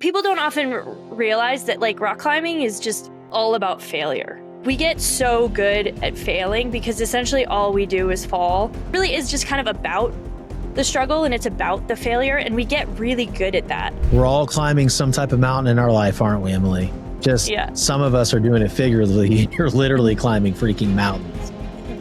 people don't often realize that like rock climbing is just all about failure. We get so good at failing because essentially all we do is fall. It really is just kind of about the struggle and it's about the failure, and we get really good at that. We're all climbing some type of mountain in our life, aren't we, Emily? Just some of us are doing it figuratively. You're literally climbing freaking mountains.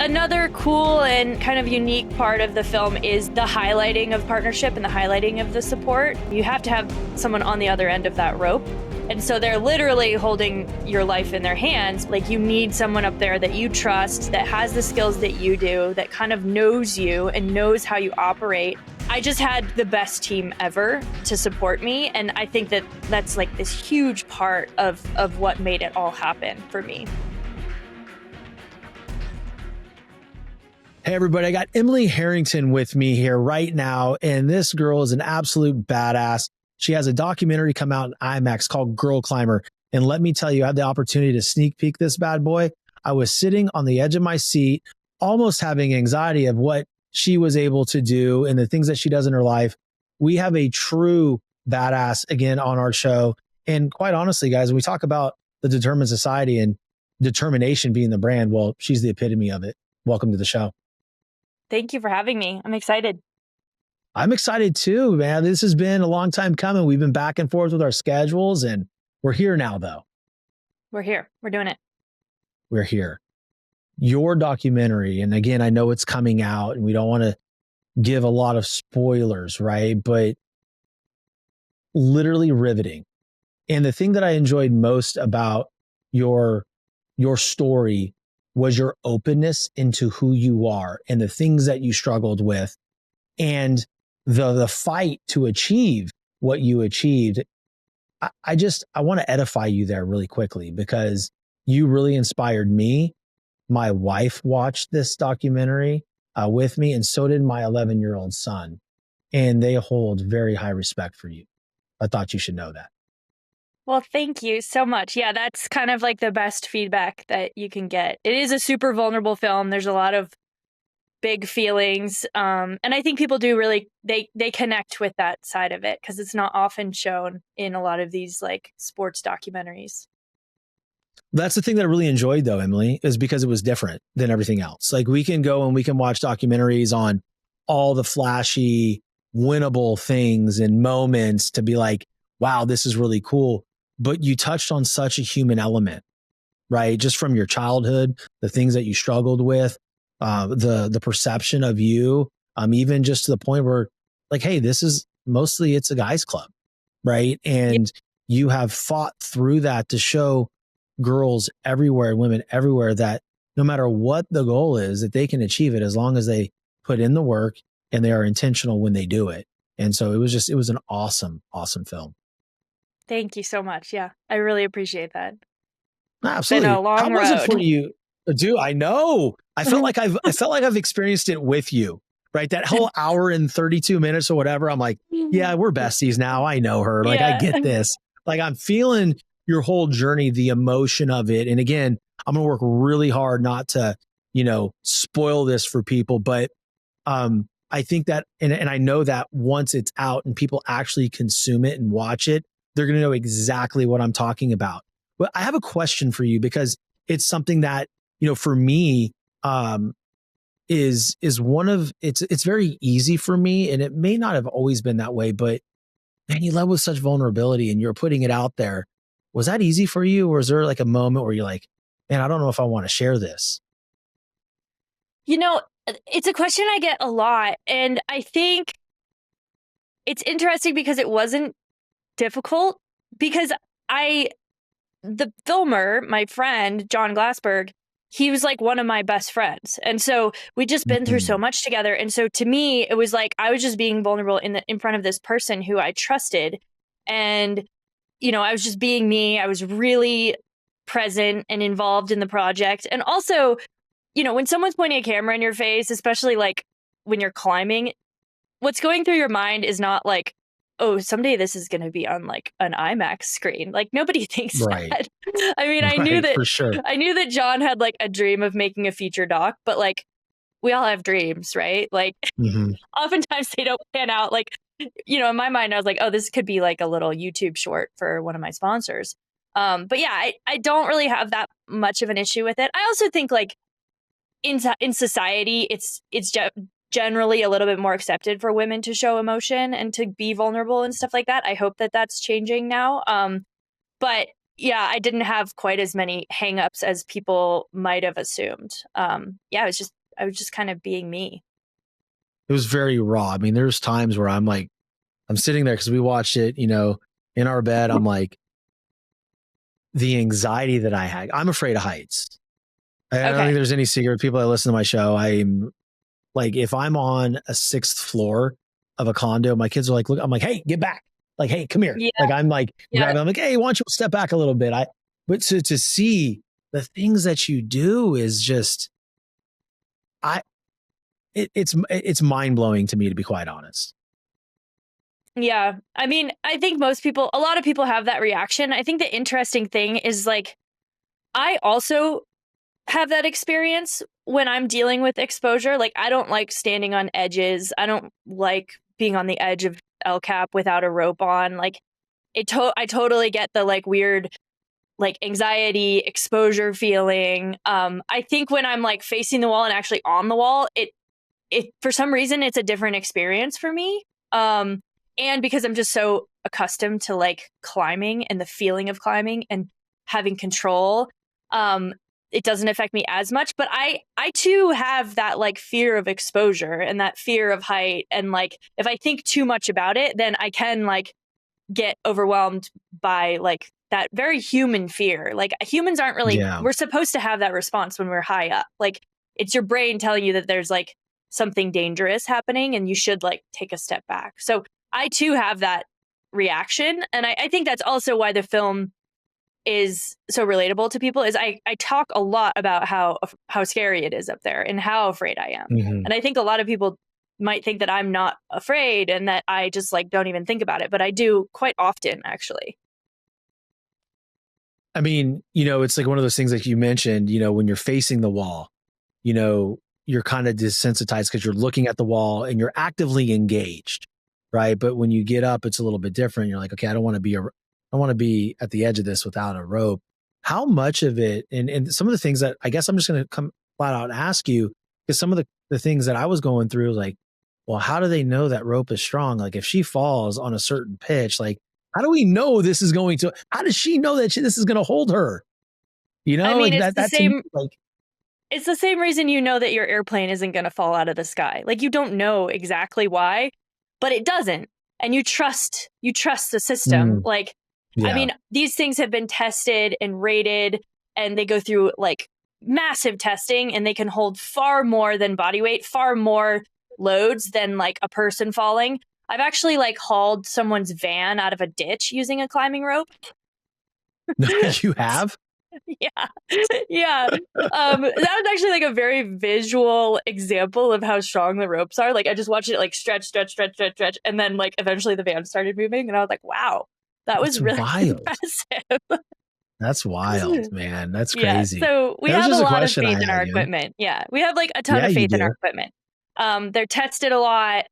Another cool and kind of unique part of the film is the highlighting of partnership and the highlighting of the support. You have to have someone on the other end of that rope. And so they're literally holding your life in their hands. Like, you need someone up there that you trust, that has the skills that you do, that kind of knows you and knows how you operate. I just had the best team ever to support me. And I think that that's like this huge part of what made it all happen for me. Hey, everybody, I got Emily Harrington with me here right now. And this girl is an absolute badass. She has a documentary come out in IMAX called Girl Climber. And let me tell you, I had the opportunity to sneak peek this bad boy. I was sitting on the edge of my seat, almost having anxiety of what she was able to do and the things that she does in her life. We have a true badass again on our show. And quite honestly, guys, when we talk about the determined society and determination being the brand, well, she's the epitome of it. Welcome to the show. Thank you for having me. I'm excited. I'm excited too, man. This has been a long time coming. We've been back and forth with our schedules, and we're here now, though. We're here. We're doing it. We're here. Your documentary, and again, I know it's coming out, and we don't want to give a lot of spoilers, right? But literally riveting. And the thing that I enjoyed most about your story was your openness into who you are and the things that you struggled with, and the fight to achieve what you achieved. I want to edify you there really quickly because you really inspired me. My wife watched this documentary with me, and so did my 11-year-old son. And they hold very high respect for you. I thought you should know that. Well, thank you so much. Yeah, that's kind of like the best feedback that you can get. It is a super vulnerable film. There's a lot of big feelings. And I think people do really, they connect with that side of it because it's not often shown in a lot of these like sports documentaries. That's the thing that I really enjoyed though, Emily, is because it was different than everything else. Like, we can go and we can watch documentaries on all the flashy, winnable things and moments to be like, wow, this is really cool. But you touched on such a human element, right? Just from your childhood, the things that you struggled with, the perception of you, even just to the point where like, hey, this is mostly, it's a guy's club, right? And you have fought through that to show girls everywhere, women everywhere, that no matter what the goal is, that they can achieve it as long as they put in the work and they are intentional when they do it. And so it was an awesome, awesome film. Thank you so much. Yeah, I really appreciate that. Absolutely. It's been a long How was road. it for you? Dude, I know. I felt like I've experienced it with you, right? That whole hour and 32 minutes or whatever. I'm like, yeah, we're besties now. I know her. Like, I get this. Like, I'm feeling your whole journey, the emotion of it. And again, I'm going to work really hard not to, spoil this for people. But I think that, and I know that once it's out and people actually consume it and watch it, they're going to know exactly what I'm talking about. But I have a question for you because it's something that, for me, is one of, it's very easy for me, and it may not have always been that way, but man, you led with such vulnerability and you're putting it out there. Was that easy for you? Or is there like a moment where you're like, man, I don't know if I want to share this? It's a question I get a lot. And I think it's interesting because it wasn't difficult, because the filmer, my friend, John Glassberg, he was like one of my best friends. And so we'd just been through so much together. And so to me, it was like, I was just being vulnerable in front of this person who I trusted. And, I was just being me. I was really present and involved in the project. And also, when someone's pointing a camera in your face, especially like when you're climbing, what's going through your mind is not like, oh, someday this is going to be on like an IMAX screen. Like, nobody thinks that. I mean, I knew that, for sure. I knew that John had like a dream of making a feature doc, but like, we all have dreams, right? Like, oftentimes they don't pan out. Like, in my mind, I was like, oh, this could be like a little YouTube short for one of my sponsors. But yeah, I don't really have that much of an issue with it. I also think like in society, it's generally a little bit more accepted for women to show emotion and to be vulnerable and stuff like that. I hope that that's changing now. But yeah, I didn't have quite as many hangups as people might have assumed. Yeah, I was just kind of being me. It was very raw. I mean, there's times where I'm like, I'm sitting there because we watched it, in our bed. I'm like, the anxiety that I had. I'm afraid of heights. I don't think there's any secret. People that listen to my show, I'm like, if I'm on a 6th floor of a condo, my kids are like, look, I'm like, hey, get back. Like, hey, come here. Yeah. Like, I'm like, Yeah. I'm like, hey, why don't you step back a little bit? But to see the things that you do is just, it's mind blowing to me, to be quite honest. Yeah. I mean, I think a lot of people have that reaction. I think the interesting thing is like, I also have that experience when I'm dealing with exposure. Like, I don't like standing on edges. I don't like being on the edge of El Cap without a rope on. Like, I totally get the like weird, like anxiety exposure feeling. I think when I'm like facing the wall and actually on the wall, it for some reason it's a different experience for me. And because I'm just so accustomed to like climbing and the feeling of climbing and having control, it doesn't affect me as much. But I too have that like fear of exposure and that fear of height. And like if I think too much about it, then I can like get overwhelmed by like that very human fear. Like humans aren't really, we're supposed to have that response when we're high up. Like it's your brain telling you that there's like something dangerous happening and you should like take a step back. So I too have that reaction. And I think that's also why the film is so relatable to people is I talk a lot about how scary it is up there and how afraid I am. Mm-hmm. And I think a lot of people might think that I'm not afraid and that I just like don't even think about it, but I do quite often actually. I mean, it's like one of those things like you mentioned, when you're facing the wall, you're kind of desensitized because you're looking at the wall and you're actively engaged, right? But when you get up, it's a little bit different. You're like, okay, I don't want to be at the edge of this without a rope. How much of it, and some of the things that I guess I'm just going to come flat out and ask you, because some of the things that I was going through, like, well, how do they know that rope is strong? Like if she falls on a certain pitch, like, how do we know this is how does she know that this is going to hold her? I mean, like it's that, the that same, to me, like, it's the same reason you know that your airplane isn't going to fall out of the sky. Like you don't know exactly why, but it doesn't. And you trust the system. Like, yeah. I mean, these things have been tested and rated and they go through like massive testing and they can hold far more than body weight, far more loads than like a person falling. I've actually like hauled someone's van out of a ditch using a climbing rope. You have? Yeah. Yeah. That was actually like a very visual example of how strong the ropes are. Like I just watched it like stretch. And then like eventually the van started moving and I was like, wow, that was really impressive. That's wild, man. That's crazy. Yeah. So we have a lot of faith in our equipment. Yeah. We have like a ton of faith in our equipment. They're tested a lot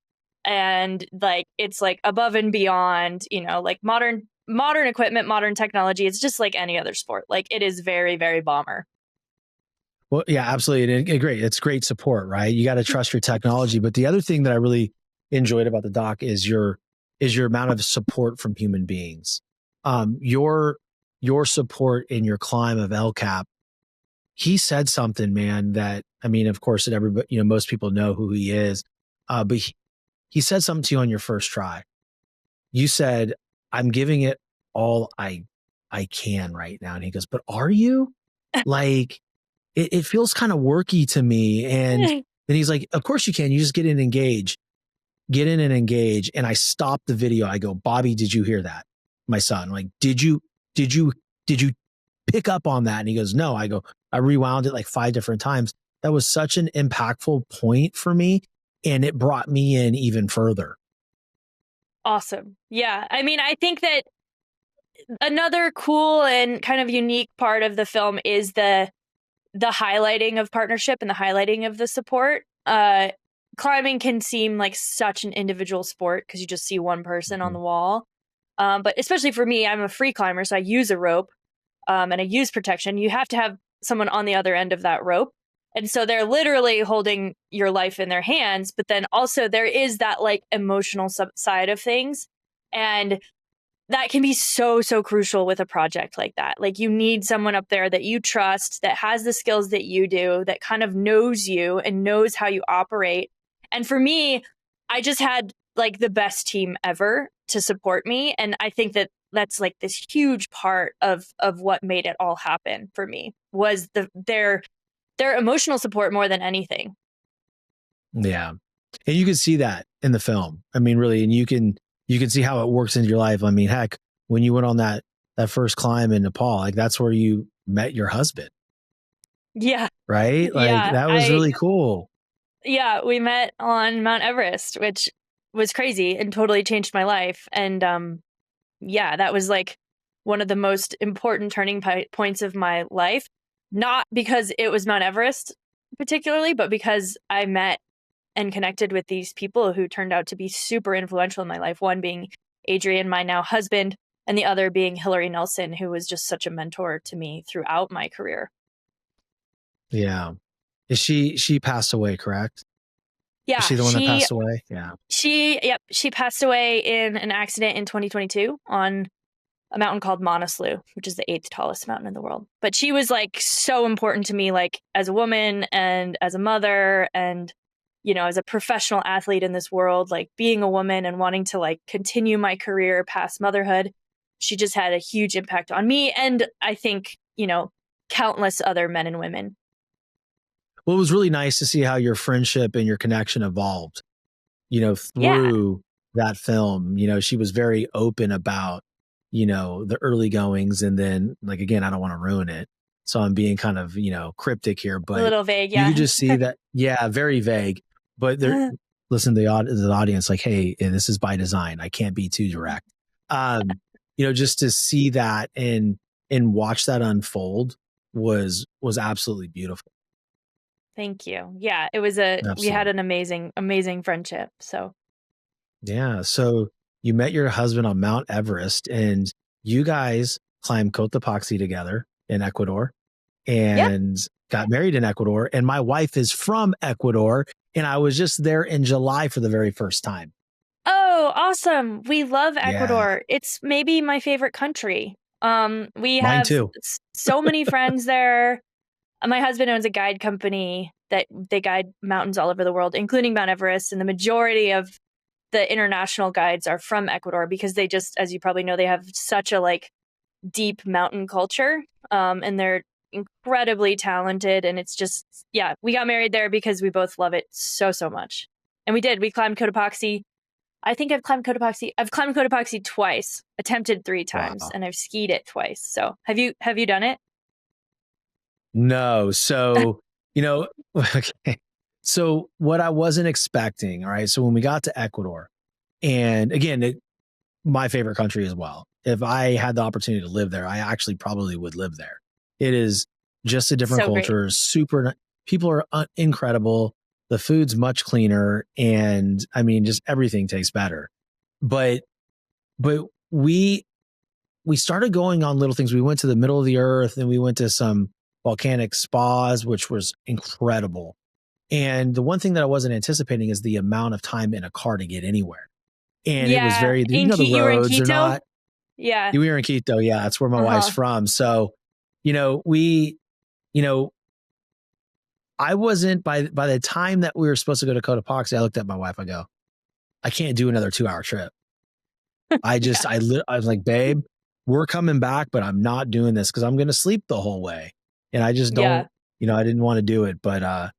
and like it's like above and beyond, like modern equipment, modern technology. It's just like any other sport. Like it is very, very bomber. Well, yeah, absolutely. Great. It's great support, right? You got to trust your technology. But the other thing that I really enjoyed about the doc is your amount of support from human beings. Your support in your climb of El Cap. He said something, man, that, I mean, of course, that everybody, most people know who he is. But he said something to you on your first try. You said, I'm giving it all I can right now. And he goes, but are you? Like, it feels kind of worky to me. And then he's like, of course you can. You just get in and engage. And I stopped the video. I go, Bobby, did you hear that? My son, like, did you pick up on that? And he goes, no. I go, I rewound it like 5 different times. That was such an impactful point for me. And it brought me in even further. Awesome. Yeah. I mean, I think that another cool and kind of unique part of the film is the highlighting of partnership and the highlighting of the support. climbing can seem like such an individual sport because you just see one person on Mhm. the wall. But especially for me, I'm a free climber, so I use a rope, and I use protection. You have to have someone on the other end of that rope. And so they're literally holding your life in their hands, but then also there is that like emotional side of things. And that can be so crucial with a project like that. Like you need someone up there that you trust, that has the skills that you do, that kind of knows you and knows how you operate. And for me, I just had like the best team ever to support me, and I think that that's like this huge part of what made it all happen for me was their emotional support more than anything. Yeah. And you can see that in the film. I mean, really, and you can see how it works into your life. I mean, heck, when you went on that first climb in Nepal, like that's where you met your husband, Yeah. right? Like Yeah. that was I really cool. Yeah, we met on Mount Everest, which was crazy and totally changed my life. And yeah, that was like one of the most important turning points of my life. Not because it was Mount Everest particularly, but because I met and connected with these people who turned out to be super influential in my life. One being Adrian, my now husband, and the other being Hillary Nelson, who was just such a mentor to me throughout my career. Yeah. Is she passed away, correct? Is Yeah, she the one that passed away? Yeah. she passed away in an accident in 2022 on a mountain called Manaslu, which is the eighth tallest mountain in the world. But she was like so important to me, like as a woman and as a mother and, you know, as a professional athlete in this world, like being a woman and wanting to like continue my career past motherhood. She just had a huge impact on me. And I think, you know, countless other men and women. Well, it was really nice to see how your friendship and your connection evolved, Yeah. through that film. She was very open about, the early goings. And then, like, again, I don't want to ruin it. So I'm being kind of, cryptic here, A but little vague. you could Yeah. just see that, yeah, very vague. But there, listen to the audience, like, hey, this is by design. I can't be too direct. Just to see that and watch that unfold was absolutely beautiful. Thank you. Yeah, we had Absolutely. an amazing friendship. So, Yeah. So you met your husband on Mount Everest and you guys climbed Cotopaxi together in Ecuador yep. and got married in Ecuador. And my wife is from Ecuador. And I was just there in July for the very first time. Oh, awesome. We love Yeah. Ecuador. It's maybe my favorite country. We Mine have too. so many friends there. My husband owns a guide company that they guide mountains all over the world, including Mount Everest, and the majority of the international guides are from Ecuador because they just, as you probably know, they have such a like deep mountain culture. And they're incredibly talented. And it's just, yeah, we got married there because we both love it so much. And we did. We climbed Cotopaxi. I think I've climbed Cotopaxi. I've climbed Cotopaxi twice, attempted three times, Wow. and I've skied it twice. So have you done it? No. So, okay. So what I wasn't expecting, all right. So when we got to Ecuador, and again, my favorite country as well. If I had the opportunity to live there, I actually probably would live there. It is just a different So great. culture, people are incredible. The food's much cleaner and I mean just everything tastes better. But but we started going on little things. We went to the middle of the earth and we went to some volcanic spas which was incredible. And the one thing that I wasn't anticipating is the amount of time in a car to get anywhere. And it was Yeah, very, the You were in roads are Quito? not. Yeah. We were in Quito. Yeah, that's where my wife's Uh-huh. from. So, we, you know, I wasn't by the time that we were supposed to go to Cotopaxi, I looked at my wife. I go, I can't do another 2 hour trip. Yeah. I was like, babe, we're coming back, but I'm not doing this because I'm going to sleep the whole way. And I just Yeah. don't, I didn't want to do it. But,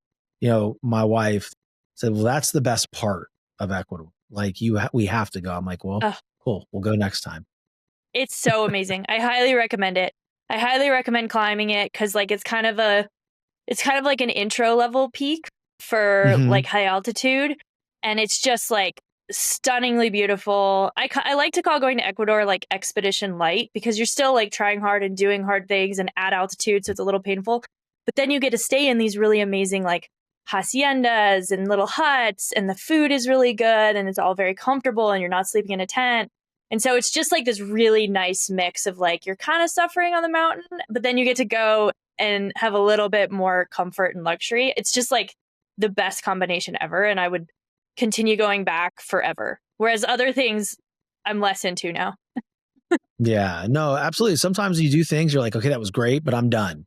my wife said, well, that's the best part of Ecuador. Like we have to go. I'm like, well, Ugh, cool. We'll go next time. it's so amazing. I highly recommend it. I highly recommend climbing it because like it's kind of like an intro level peak for Hmm. like high altitude, and it's just like stunningly beautiful. I like to call going to Ecuador like expedition light because you're still like trying hard and doing hard things and at altitude, so it's a little painful. But then you get to stay in these really amazing like haciendas and little huts, and the food is really good and it's all very comfortable and you're not sleeping in a tent. And so it's just like this really nice mix of like, you're kind of suffering on the mountain, but then you get to go and have a little bit more comfort and luxury. It's just like the best combination ever. And I would continue going back forever. Whereas other things I'm less into now. Yeah, no, absolutely. Sometimes you do things, you're like, okay, that was great, but I'm done.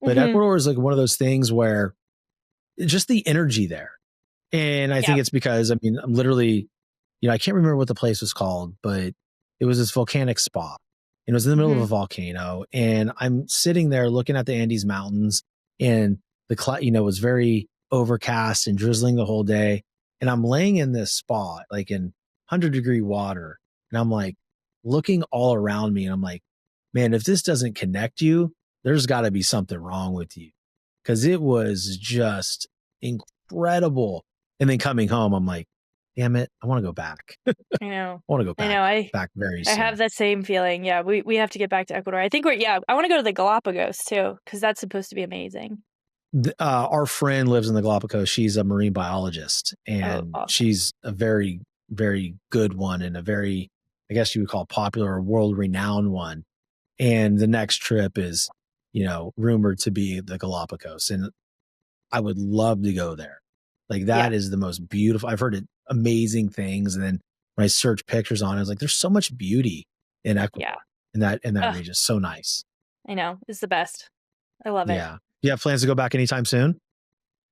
But Ecuador is like one of those things where just the energy there. And I think it's because, I mean, I'm literally, I can't remember what the place was called, but it was this volcanic spot. It was in the middle of a volcano. And I'm sitting there looking at the Andes Mountains, and the cloud, was very overcast and drizzling the whole day. And I'm laying in this spot, like in 100-degree water. And I'm like looking all around me. And I'm like, man, if this doesn't connect you, there's got to be something wrong with you. Because it was just incredible. And then coming home, I'm like, damn it, I want to go back. I know. I want to go back. I know. Back very soon. I have that same feeling. Yeah, we have to get back to Ecuador. I think I want to go to the Galapagos too, because that's supposed to be amazing. Our friend lives in the Galapagos. She's a marine biologist, and awesome. She's a very, very good one, and a very, I guess you would call popular or world renowned one. And the next trip is, rumored to be the Galapagos. And I would love to go there. Like that is the most beautiful. I've heard amazing things. And then when I search pictures on it, I was like, there's so much beauty in Ecuador. In that region. So nice. I know. It's the best. I love it. Yeah. You have plans to go back anytime soon?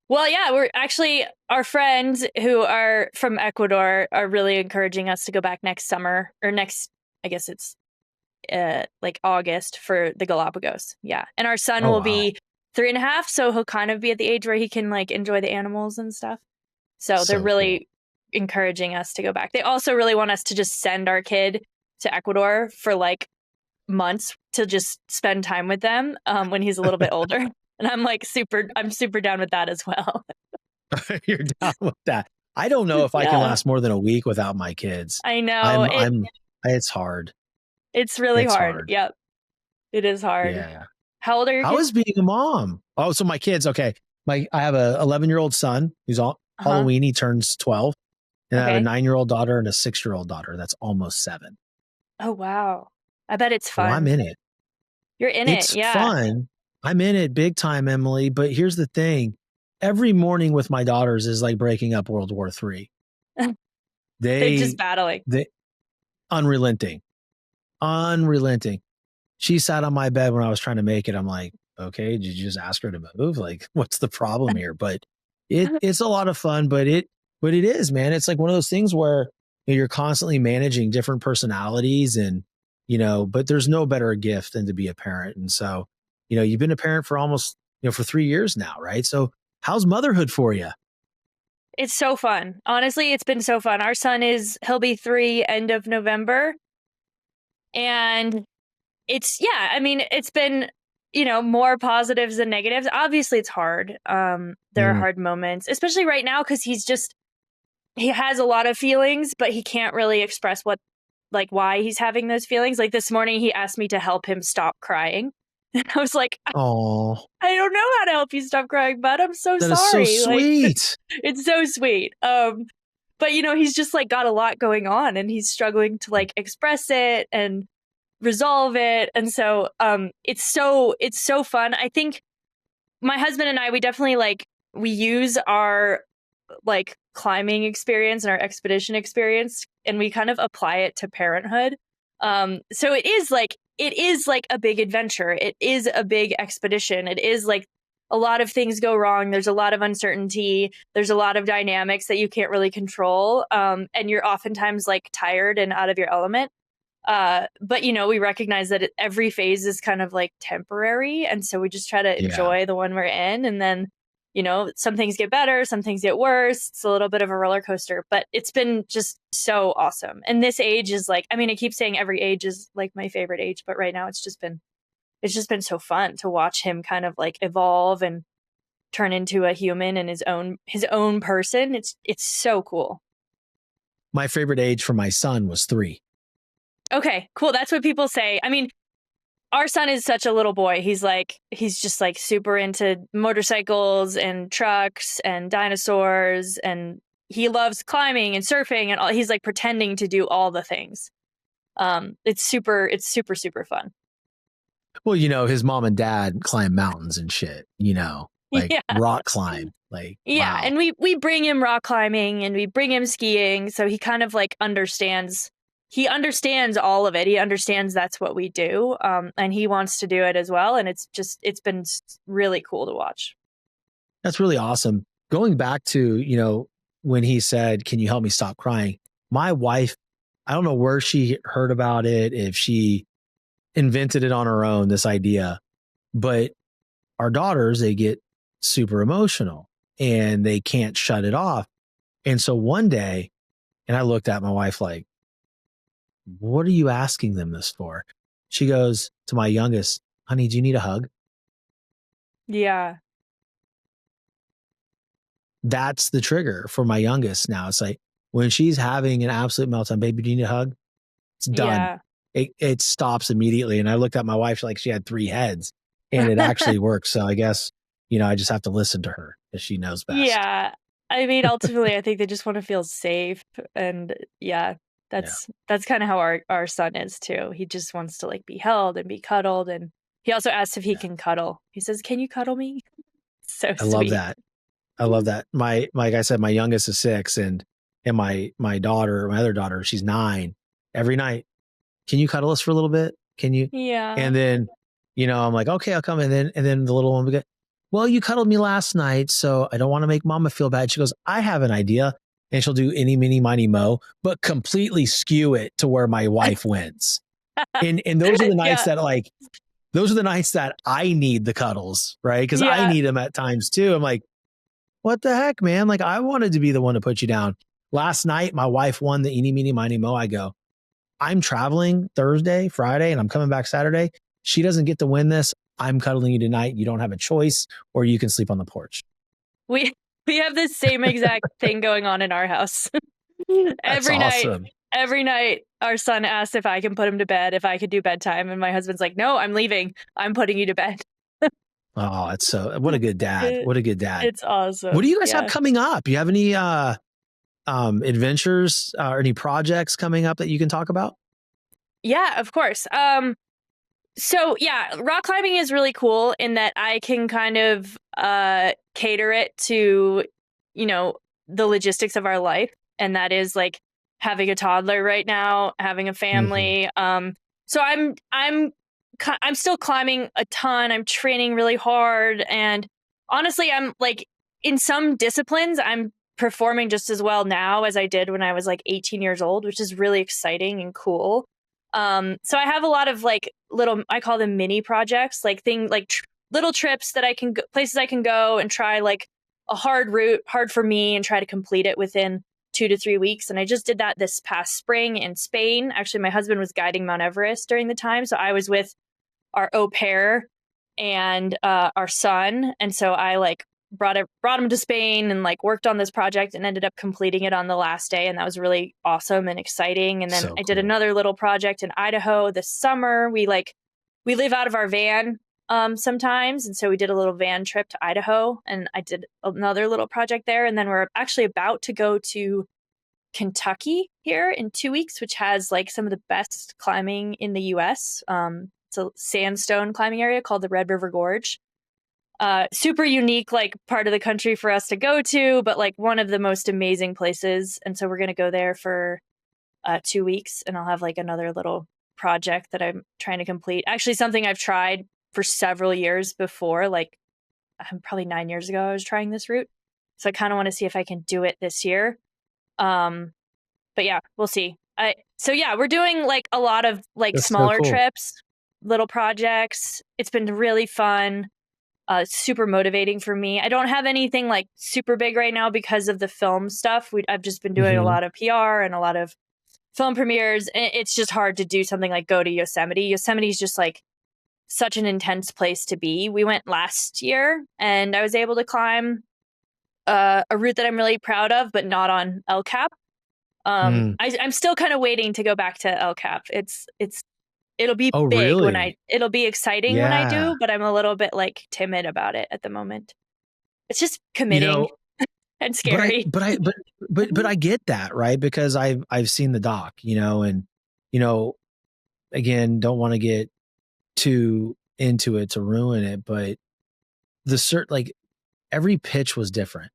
Well, yeah, we're actually, our friends who are from Ecuador are really encouraging us to go back next summer, or next, I guess it's like August, for the Galapagos. Yeah. And our son will be 3.5. So he'll kind of be at the age where he can like enjoy the animals and stuff. So they're really encouraging us to go back. They also really want us to just send our kid to Ecuador for like months to just spend time with them when he's a little bit older. And I'm like I'm super down with that as well. You're down with that. I don't know if I can last more than a week without my kids. I know. It's hard. It's really hard. Yep. It is hard. Yeah. How old are your kids? I was being a mom. Oh, so my kids, okay. I have a 11-year-old son who's on Halloween. He turns 12. And I have a 9-year-old daughter and a 6-year-old daughter that's almost 7. Oh, wow. I bet it's fun. Well, I'm in it. You're in it. Yeah. It's fun. I'm in it big time, Emily. But here's the thing. Every morning with my daughters is like breaking up World War III. They're just battling. Unrelenting. She sat on my bed when I was trying to make it. I'm like, okay, did you just ask her to move? Like, what's the problem here? But it's a lot of fun, but it is, man. It's like one of those things where you're constantly managing different personalities, and, but there's no better gift than to be a parent. And so, you've been a parent for almost, for 3 years now, right? So how's motherhood for you? It's so fun. Honestly, it's been so fun. Our son he'll be 3 end of November. And it's been, more positives than negatives. Obviously it's hard. There are hard moments, especially right now, because he has a lot of feelings, but he can't really express why he's having those feelings. Like this morning, he asked me to help him stop crying. And I was like, oh, I don't know how to help you stop crying, bud. I'm so sorry. That is so sweet. It's so sweet. But he's just like got a lot going on, and he's struggling to like express it and resolve it. And so it's so fun. I think my husband and I, we definitely we use our climbing experience and our expedition experience, and we kind of apply it to parenthood. So it is a big adventure. It is a big expedition. It is a lot of things go wrong. There's a lot of uncertainty. There's a lot of dynamics that you can't really control. And you're oftentimes tired and out of your element. But we recognize that every phase is kind of temporary. And so we just try to enjoy the one we're in. And then, some things get better, some things get worse. It's a little bit of a roller coaster, but it's been just so awesome. And this age is I keep saying every age is my favorite age, but right now it's just been so fun to watch him kind of evolve and turn into a human and his own person. It's so cool. My favorite age for my son was 3. Okay, cool. That's what people say. I mean, our son is such a little boy. He's just like super into motorcycles and trucks and dinosaurs, and he loves climbing and surfing and all. He's like pretending to do all the things. It's super fun. Well, his mom and dad climb mountains and shit, like Yeah. rock climb. Like, Yeah, wow. and we bring him rock climbing and we bring him skiing, so he kind of like understands. He understands all of it. He understands that's what we do, and he wants to do it as well. And it's been really cool to watch. That's really awesome. Going back to, when he said, "Can you help me stop crying?" My wife, I don't know where she heard about it, if she invented it on her own, this idea, but our daughters, they get super emotional and they can't shut it off. And so one day, and I looked at my wife like, "What are you asking them this for?" She goes to my youngest, "Honey, do you need a hug?" Yeah, That's the trigger for my youngest now. It's like when she's having an absolute meltdown, "Baby, do you need a hug?" It's done. yeah, It stops immediately. And I looked at my wife like she had 3 heads, and it actually works. So I guess, I just have to listen to her because she knows best. yeah. I mean, ultimately, I think they just want to feel safe, and yeah, Yeah. that's kind of how our son is too. He just wants to like be held and be cuddled, and he also asks if he Yeah. can cuddle. He says, "Can you cuddle me?" So I love sweet. that. I love that. Like I said, my youngest is 6, and my daughter, my other daughter, she's 9. Every night, "Can you cuddle us for a little bit? Can you?" Yeah. And then, I'm like, "Okay, I'll come." And then the little one would go, "Well, you cuddled me last night, so I don't want to make mama feel bad." She goes, "I have an idea." And she'll do any, mini, miny, mo, but completely skew it to where my wife wins. And those are the nights Yeah. that those are the nights that I need the cuddles, right? Because I Yeah. need them at times too. I'm like, "What the heck, man? Like, I wanted to be the one to put you down." Last night, my wife won the eeny, meeny, miny, mo. I go, "I'm traveling Thursday, Friday, and I'm coming back Saturday. She doesn't get to win this. I'm cuddling you tonight. You don't have a choice, or you can sleep on the porch." We we have the same exact thing going on in our house. That's Every night awesome. every night our son asks if I can put him to bed, if I could do bedtime, and my husband's like, "No, I'm leaving. I'm putting you to bed." Oh, it's what a good dad. It What a good dad. it's What do awesome. you guys have Yeah. coming up? You have any adventures or any projects coming up that you can talk about? Yeah, of course. So yeah, rock climbing is really cool in that I can kind of cater it to, you know, the logistics of our life, and that is like having a toddler right now, having a Mm-hmm. family. So I'm still climbing a ton. I'm training really hard, and honestly, I'm like in some disciplines I'm performing just as well now as I did when I was like 18 years old, which is really exciting and cool. So I have a lot of like little, I call them mini projects, like little trips that I can go, places I can go and try like a hard route, hard for me, and try to complete it within 2 to 3 weeks. And I just did that this past spring in Spain. Actually, my husband was guiding Mount Everest during the time, so I was with our au pair and our son, and so I like brought him to Spain and like worked on this project and ended up completing it on the last day, and that was really awesome and exciting. And then So I did cool. another little project in Idaho this summer. We live out of our van sometimes, and so we did a little van trip to Idaho, and I did another little project there. And then we're actually about to go to Kentucky here in 2 weeks, which has like some of the best climbing in the US. It's a sandstone climbing area called the Red River Gorge. Super unique, like part of the country for us to go to, but like one of the most amazing places. And so we're going to go there for 2 weeks, and I'll have like another little project that I'm trying to complete. Actually, something I've tried for several years before, like probably 9 years ago, I was trying this route. So I kind of want to see if I can do it this year. Um, but yeah, we'll see. So yeah, we're doing like a lot of like That's so smaller cool. trips, little projects. It's been really fun. Super motivating for me. I don't have anything like super big right now because of the film stuff. I've just been doing a Mm-hmm. lot of PR and a lot of film premieres. And it's just hard to do something like go to Yosemite. Yosemite is just like such an intense place to be. We went last year, and I was able to climb a route that I'm really proud of, but not on El Cap. Mm. I'm still kind of waiting to go back to El Cap. It's it'll be Oh, big really? it'll be exciting when I Yeah. do, but I'm a little bit like timid about it at the moment. It's just You committing know, and but I, scary. but I, but I get that, right? Because I've seen the doc, and, you know, again, don't want to get too into it to ruin it, but like every pitch was different.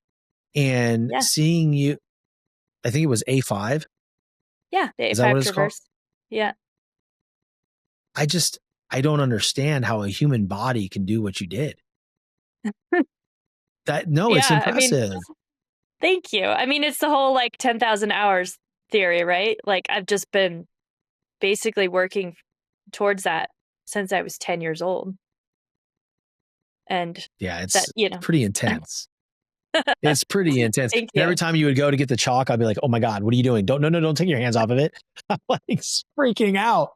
And Yeah. seeing you, I think it was A5. Yeah, the Is that what A5 it's called? Traverse. Yeah. I just, I don't understand how a human body can do what you did. No, it's Yeah, I mean, impressive. thank you. I mean, it's the whole like 10,000 hours theory, right? Like I've just been basically working towards that since I was 10 years old. And Yeah, that, it's pretty intense. It's pretty intense. thank And every you. time you would go to get the chalk, I'd be like, "Oh my god, what are you doing? Don't, no, no, don't take your hands off of it." I'm like freaking out.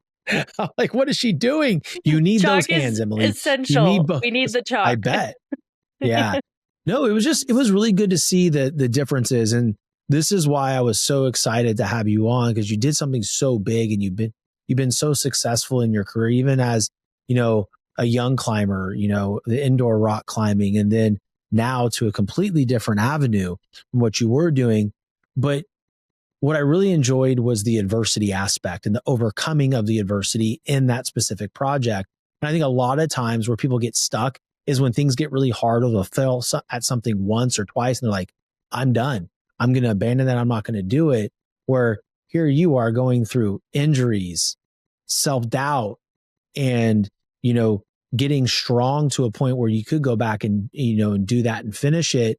I'm like, "What is she doing? You need those Chalk hands, is Emily. You need essential. both." We need the I chalk. bet. Yeah. No, it was really good to see the differences. And this is why I was so excited to have you on, because you did something so big and you've been so successful in your career, even as, a young climber, the indoor rock climbing, and then now to a completely different avenue from what you were doing. But what I really enjoyed was the adversity aspect and the overcoming of the adversity in that specific project. And I think a lot of times where people get stuck is when things get really hard, or they'll fail at something once or twice and they're like, I'm done. I'm going to abandon that. I'm not going to do it. Where here you are going through injuries, self doubt, and, getting strong to a point where you could go back and, and do that and finish it.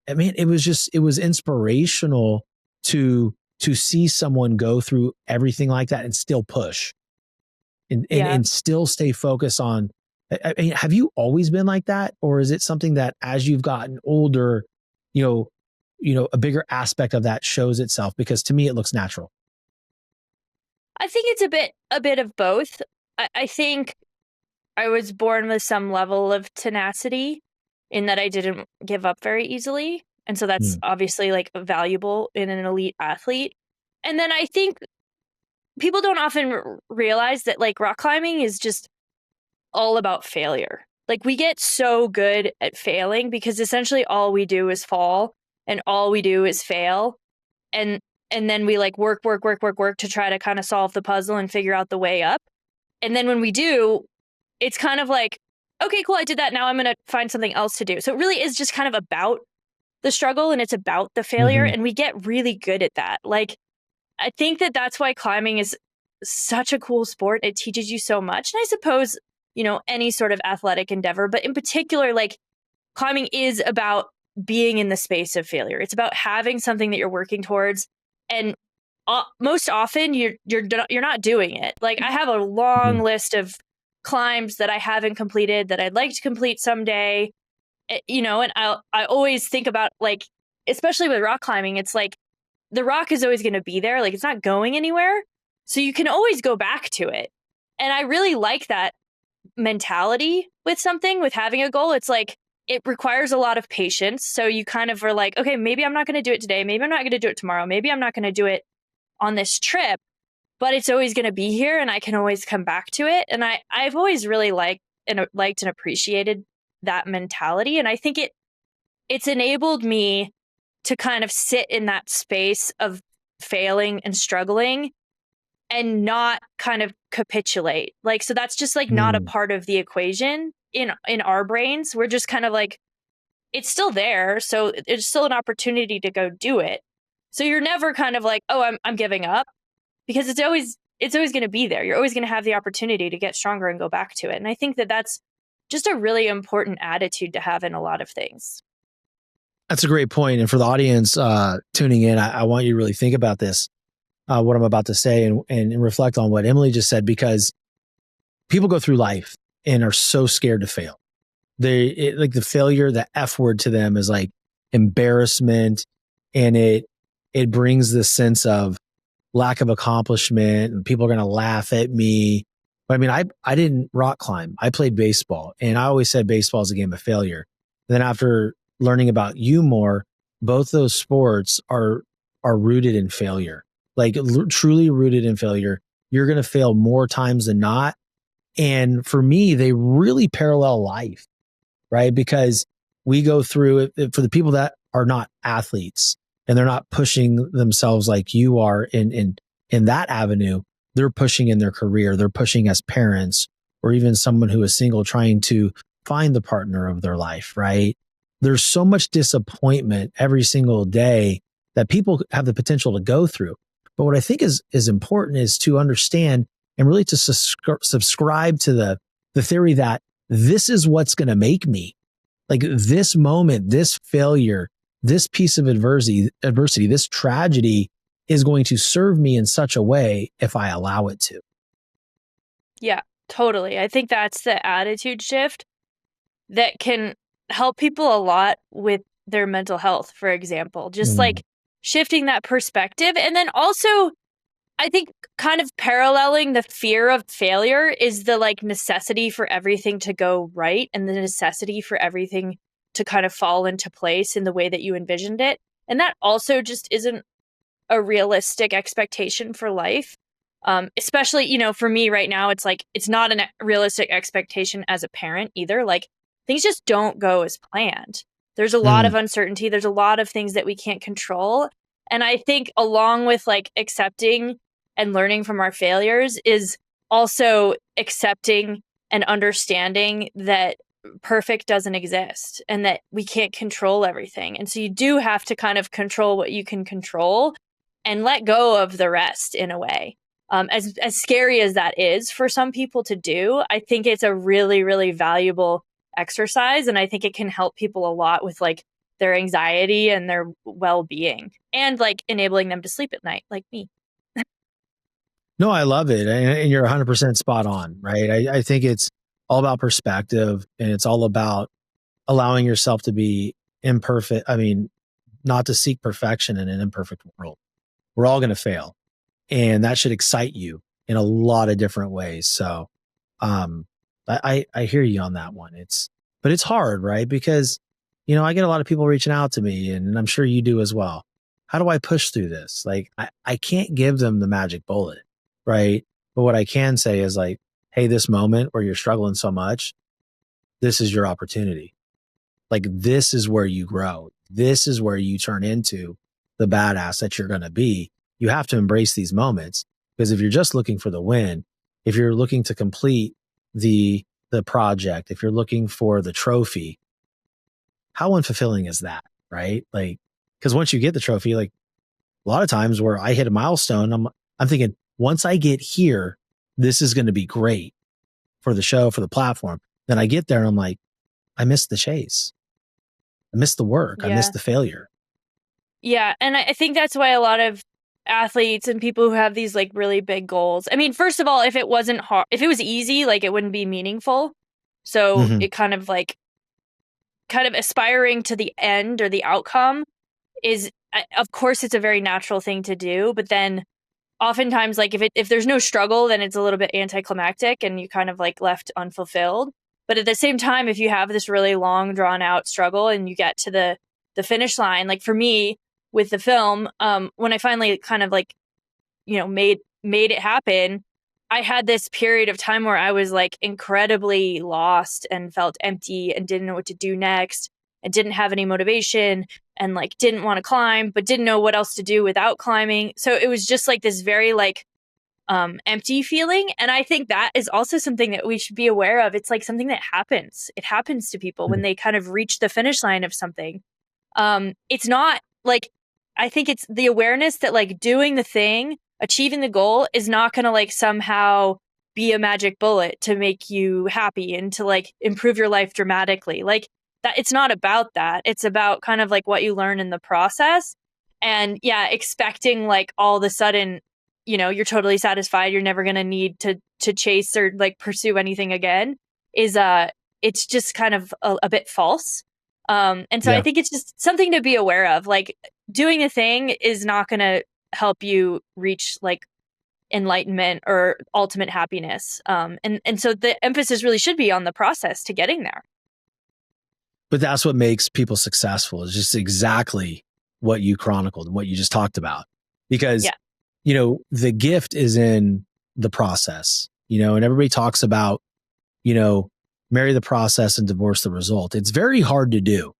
I mean, it was inspirational to see someone go through everything like that and still push Yeah. and still stay focused on. I mean, have you always been like that, or is it something that as you've gotten older, you know, a bigger aspect of that shows itself? Because to me, it looks natural. I think it's a bit of both. I think I was born with some level of tenacity in that I didn't give up very easily. And so that's Mm. obviously like valuable in an elite athlete. And then I think people don't often realize that like rock climbing is just all about failure. Like we get so good at failing because essentially all we do is fall and all we do is fail. And and then we like work to try to kind of solve the puzzle and figure out the way up. And then when we do, it's kind of like, okay, cool, I did that. Now I'm going to find something else to do. So it really is just kind of about the struggle and it's about the failure. Mm-hmm. And we get really good at that. Like, I think that that's why climbing is such a cool sport. It teaches you so much. And I suppose, any sort of athletic endeavor, but in particular, like climbing is about being in the space of failure. It's about having something that you're working towards. And most often you're not doing it. Like I have a long Mm-hmm. list of climbs that I haven't completed that I'd like to complete someday. And I always think about like, especially with rock climbing, it's like the rock is always going to be there. Like it's not going anywhere. So you can always go back to it. And I really like that mentality with something, with having a goal. It's like it requires a lot of patience. So you kind of are like, okay, maybe I'm not going to do it today. Maybe I'm not going to do it tomorrow. Maybe I'm not going to do it on this trip, but it's always going to be here and I can always come back to it. And I've always really liked and appreciated that mentality. And I think it's enabled me to kind of sit in that space of failing and struggling and not kind of capitulate. Like, so that's just like not a Mm. part of the equation in our brains. We're just kind of like, it's still there. So it's still an opportunity to go do it. So you're never kind of like, oh, I'm giving up, because it's always going to be there. You're always going to have the opportunity to get stronger and go back to it. And I think that that's just a really important attitude to have in a lot of things. That's a great point. And for the audience tuning in, I want you to really think about this, what I'm about to say, and reflect on what Emily just said, because people go through life and are so scared to fail. Like the failure, the F word to them is like embarrassment, and it brings this sense of lack of accomplishment, and people are going to laugh at me. But I mean, I didn't rock climb. I played baseball, and I always said baseball is a game of failure. And then after learning about you more, both those sports are rooted in failure, like truly rooted in failure. you're going to fail more times than not. And for me, they really parallel life, right? Because we go through it for the people that are not athletes and they're not pushing themselves like you are in that avenue. They're pushing in their career. They're pushing as parents, or even someone who is single trying to find the partner of their life, right? There's so much disappointment every single day that people have the potential to go through. But what I think is important is to understand and really to subscribe to the theory that this is what's going to make me. Like this moment, this failure, this piece of adversity, this tragedy is going to serve me in such a way if I allow it to. Yeah, totally. I think that's the attitude shift that can help people a lot with their mental health, for example. Just like shifting that perspective. And then also, I think kind of paralleling the fear of failure is the like necessity for everything to go right and the necessity for everything to kind of fall into place in the way that you envisioned it. And that also just isn't a realistic expectation for life. Especially, you know, for me right now, it's like, it's not a realistic expectation as a parent either. Like things just don't go as planned. There's a lot of uncertainty. There's a lot of things that we can't control. And I think along with like accepting and learning from our failures is also accepting and understanding that perfect doesn't exist and that we can't control everything. And so you do have to kind of control what you can control and let go of the rest in a way. As scary as that is for some people to do, I think it's a really, really valuable exercise. And I think it can help people a lot with like their anxiety and their well-being and like enabling them to sleep at night, like me. No, I love it. And you're 100% spot on, right? I think it's all about perspective and it's all about allowing yourself to be imperfect. I mean, not to seek perfection in an imperfect world. We're all going to fail. And that should excite you in a lot of different ways. So I hear you on that one. But it's hard, right? Because, you know, I get a lot of people reaching out to me and I'm sure you do as well. How do I push through this? Like, I can't give them the magic bullet, right? But what I can say is like, hey, this moment where you're struggling so much, this is your opportunity. Like, this is where you grow. This is where you turn into the badass that you're going to be. You have to embrace these moments because if you're just looking for the win, if you're looking to complete the project, if you're looking for the trophy, how unfulfilling is that, right? Like, because once you get the trophy, like a lot of times where I hit a milestone, I'm thinking, once I get here, this is going to be great for the show, for the platform. Then I get there and I'm like, I missed the chase. I missed the work. I missed the failure. Yeah. And I think that's why a lot of athletes and people who have these like really big goals. I mean, first of all, if it wasn't hard, if it was easy, like it wouldn't be meaningful. So it kind of aspiring to the end or the outcome is, of course, it's a very natural thing to do. But then oftentimes, like if there's no struggle, then it's a little bit anticlimactic and you kind of like left unfulfilled. But at the same time, if you have this really long drawn out struggle and you get to the finish line, like for me, with the film, when I finally kind of like, you know, made it happen, I had this period of time where I was like incredibly lost and felt empty and didn't know what to do next and didn't have any motivation and like didn't want to climb, but didn't know what else to do without climbing. So it was just like this very like empty feeling. And I think that is also something that we should be aware of. It's like something that happens. It happens to people when they kind of reach the finish line of something. It's not like, I think it's the awareness that like doing the thing, achieving the goal is not going to like somehow be a magic bullet to make you happy and to like improve your life dramatically. Like that, it's not about that. It's about kind of like what you learn in the process. And yeah, expecting like all of a sudden, you know, you're totally satisfied. You're never going to need to chase or like pursue anything again is, it's just kind of a bit false. And so I think it's just something to be aware of. Like doing a thing is not going to help you reach like enlightenment or ultimate happiness. And so the emphasis really should be on the process to getting there. But that's what makes people successful is just exactly what you chronicled and what you just talked about. Because, you know, the gift is in the process, and everybody talks about, marry the process and divorce the result. It's very hard to do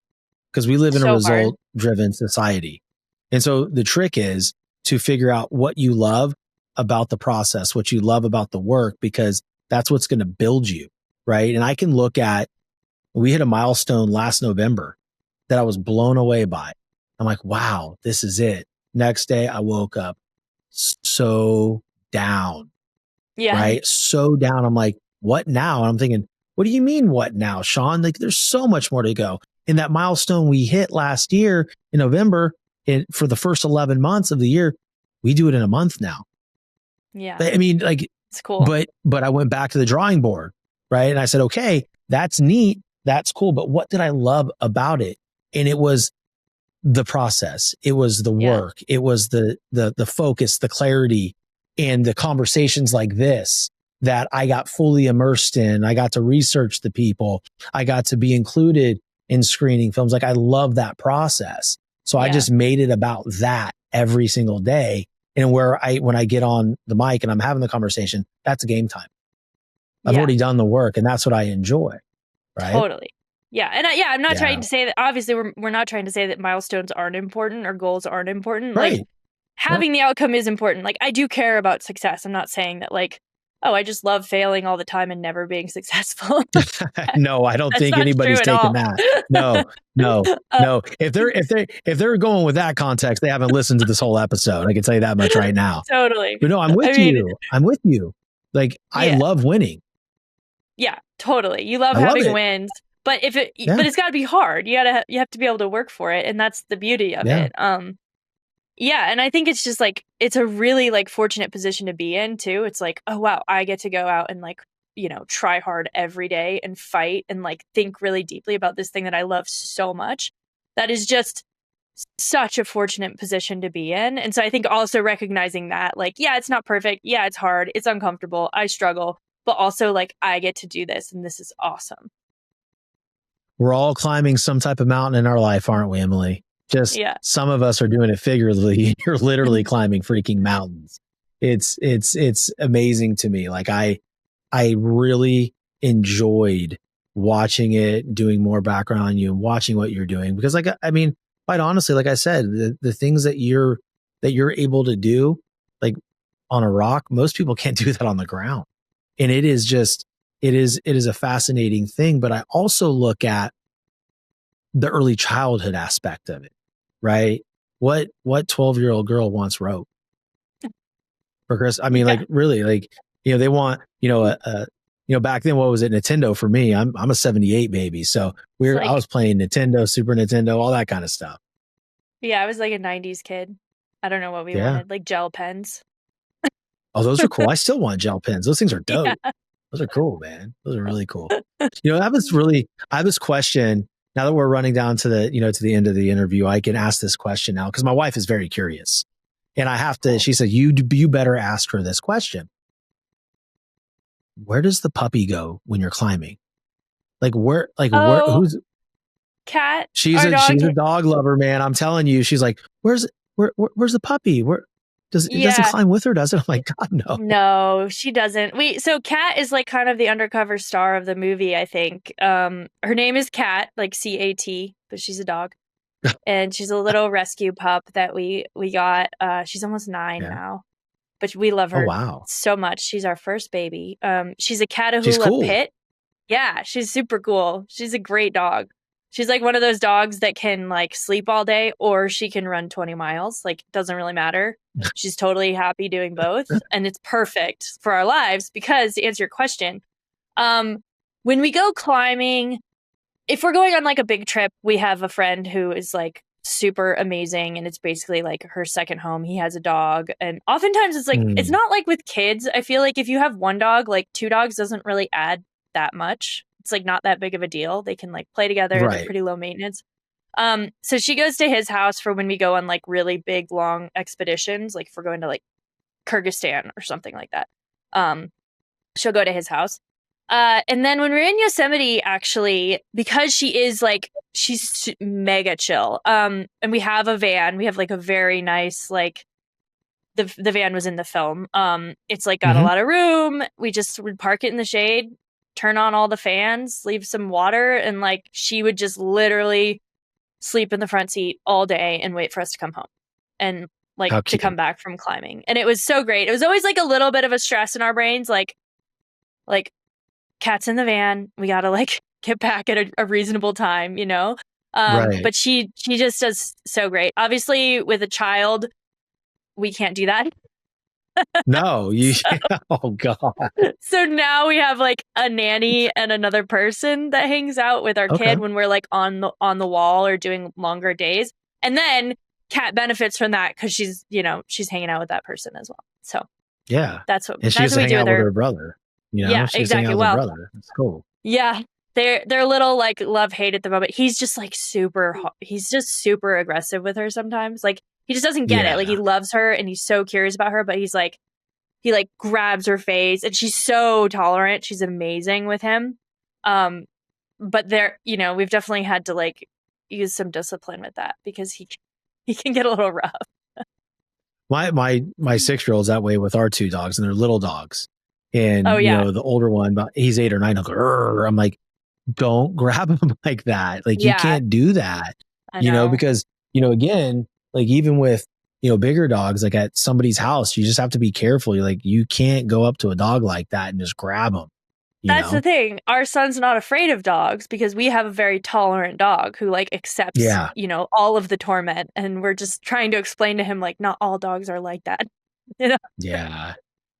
because we live in a So hard. result driven society. And so the trick is to figure out what you love about the process, what you love about the work, because that's what's going to build you. Right. And I can look at, we hit a milestone last November that I was blown away by. I'm like, wow, this is it. Next day I woke up so down. Yeah. Right. So down. I'm like, what now? And I'm thinking, what do you mean, what now, Shawn? Like, there's so much more to go. And that milestone we hit last year in November, for the first 11 months of the year, we do it in a month now. Yeah. I mean, like, it's cool. But I went back to the drawing board, right? And I said, okay, that's neat. That's cool. But what did I love about it? And it was the process. It was the work. It was the focus, the clarity, and the conversations like this that I got fully immersed in. I got to research the people. I got to be included in screening films. Like, I love that process. So I just made it about that every single day. And when I get on the mic and I'm having the conversation, that's game time. I've already done the work, and that's what I enjoy. Right. Totally. Yeah. And I'm not trying to say that, obviously we're not trying to say that milestones aren't important or goals aren't important. Right. Like, having the outcome is important. Like, I do care about success. I'm not saying that, like, oh, I just love failing all the time and never being successful. No, I don't think anybody's taking that. No. If they're going with that context, they haven't listened to this whole episode. I can tell you that much right now. Totally. But no, I'm with you. I'm with you. Like, I love winning. Yeah, totally. You love having wins, but but it's got to be hard. You have to be able to work for it, and that's the beauty of it. Yeah, and I think it's just like, it's a really like fortunate position to be in too. It's like, oh wow, I get to go out and like, try hard every day and fight and like think really deeply about this thing that I love so much. That is just such a fortunate position to be in. And so I think also recognizing that, like, yeah, it's not perfect. Yeah, it's hard. It's uncomfortable. I struggle, but also like, I get to do this and this is awesome. We're all climbing some type of mountain in our life, aren't we, Emily? Just some of us are doing it figuratively. You're literally climbing freaking mountains. It's amazing to me. Like, I really enjoyed watching it, doing more background on you and watching what you're doing, because like, I mean, quite honestly, like I said, the things that you're able to do, like on a rock, most people can't do that on the ground. And it is a fascinating thing. But I also look at the early childhood aspect of it, right? What 12-year-old girl wants rope for Chris? I mean, like, really, like, they want, back then, what was it? Nintendo for me. I'm a 78 baby. So I was playing Nintendo, Super Nintendo, all that kind of stuff. Yeah. I was like a 90s kid. I don't know what we wanted, like gel pens. Oh, those are cool. I still want gel pens. Those things are dope. Yeah. Those are cool, man. Those are really cool. I have this question. Now that we're running down to the, to the end of the interview, I can ask this question now because my wife is very curious, and I have to. She said, "You better ask her this question. Where does the puppy go when you're climbing? Like, where? Like, who's Cat? She's a dog lover, man. I'm telling you. She's like, where's the puppy? Where doesn't climb with her? Does it? I'm like, God, no. No, she doesn't. So Cat is like kind of the undercover star of the movie, I think. Her name is Cat, like CAT, but she's a dog. And she's a little rescue pup that we got. She's almost 9 now, but we love her so much. She's our first baby. She's a Catahoula pit. Yeah, she's super cool. She's a great dog. She's like one of those dogs that can like sleep all day, or she can run 20 miles. Like, doesn't really matter. She's totally happy doing both. And it's perfect for our lives because, to answer your question, when we go climbing, if we're going on like a big trip, we have a friend who is like super amazing, and it's basically like her second home. He has a dog, and oftentimes it's like, it's not like with kids. I feel like if you have one dog, like 2 dogs doesn't really add that much. It's like not that big of a deal. They can like play together. They're pretty low maintenance. So she goes to his house for when we go on like really big, long expeditions, like if we're going to like Kyrgyzstan or something like that. She'll go to his house. And then when we're in Yosemite, actually, because she's mega chill. And we have a van. We have like a very nice, like the van was in the film. It's like got a Mhm. lot of room. We just would park it in the shade, turn on all the fans, leave some water, and like she would just literally sleep in the front seat all day and wait for us to come home and like How to come cute. back from climbing. And it was so great. It was always like a little bit of a stress in our brains, like cat's in the van. We gotta like get back at a reasonable time, you know? Right. But she just does so great. Obviously, with a child, we can't do that. No, you. Oh God. So now we have like a nanny and another person that hangs out with our Okay. kid when we're like on the wall or doing longer days. And then Kat benefits from that because she's hanging out with that person as well. So Yeah. that's what And she that's gets what to we hang do with out with her. her brother. Yeah, She gets to hang exactly. out with her Well, brother. It's cool. yeah, they're a little like love hate at the moment. He's just like he's just super aggressive with her sometimes. Like he just doesn't get it. Like he Yeah. loves her and he's so curious about her, but he like grabs her face and she's so tolerant. She's amazing with him. But we've definitely had to like use some discipline with that because he can get a little rough. My 6-year-old's that way with our 2 dogs, and they're little dogs. Oh And yeah. the older one, he's 8 or 9. He'll go, "Rrr." I'm like, don't grab him like that. Like you Yeah, can't do that. I know. Because again, like even with bigger dogs, like at somebody's house, you just have to be careful. You're like, you can't go up to a dog like that and just grab him. That's the thing. Our son's not afraid of dogs because we have a very tolerant dog who like accepts, Yeah. all of the torment. And we're just trying to explain to him like not all dogs are like that. You know? Yeah.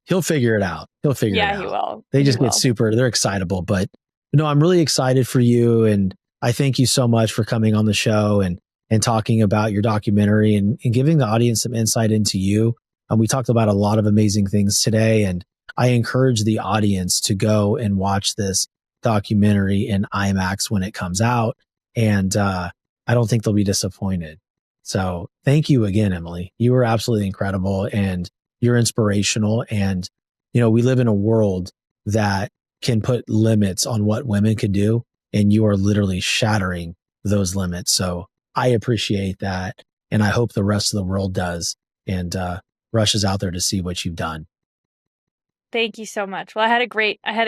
He'll figure it out. He'll figure it Yeah, he out. will. They He just get will. they're excitable. But no, I'm really excited for you. And I thank you so much for coming on the show and talking about your documentary and giving the audience some insight into you. We talked about a lot of amazing things today. And I encourage the audience to go and watch this documentary in IMAX when it comes out. And I don't think they'll be disappointed. So thank you again, Emily. You were absolutely incredible and you're inspirational. And, we live in a world that can put limits on what women could do. And you are literally shattering those limits. So I appreciate that. And I hope the rest of the world does and rushes out there to see what you've done. Thank you so much. Well, I had a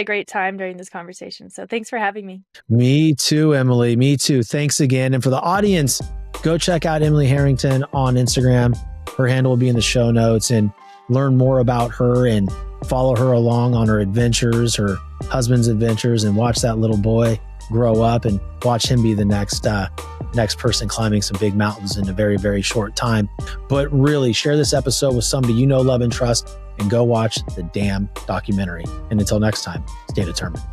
great time during this conversation. So thanks for having me. Me too, Emily. Me too. Thanks again. And for the audience, go check out Emily Harrington on Instagram. Her handle will be in the show notes, and learn more about her and follow her along on her adventures, her husband's adventures, and watch that little boy grow up and watch him be the next person climbing some big mountains in a very, very short time. But really share this episode with somebody you know, love, and trust, and go watch the damn documentary. And until next time, stay determined.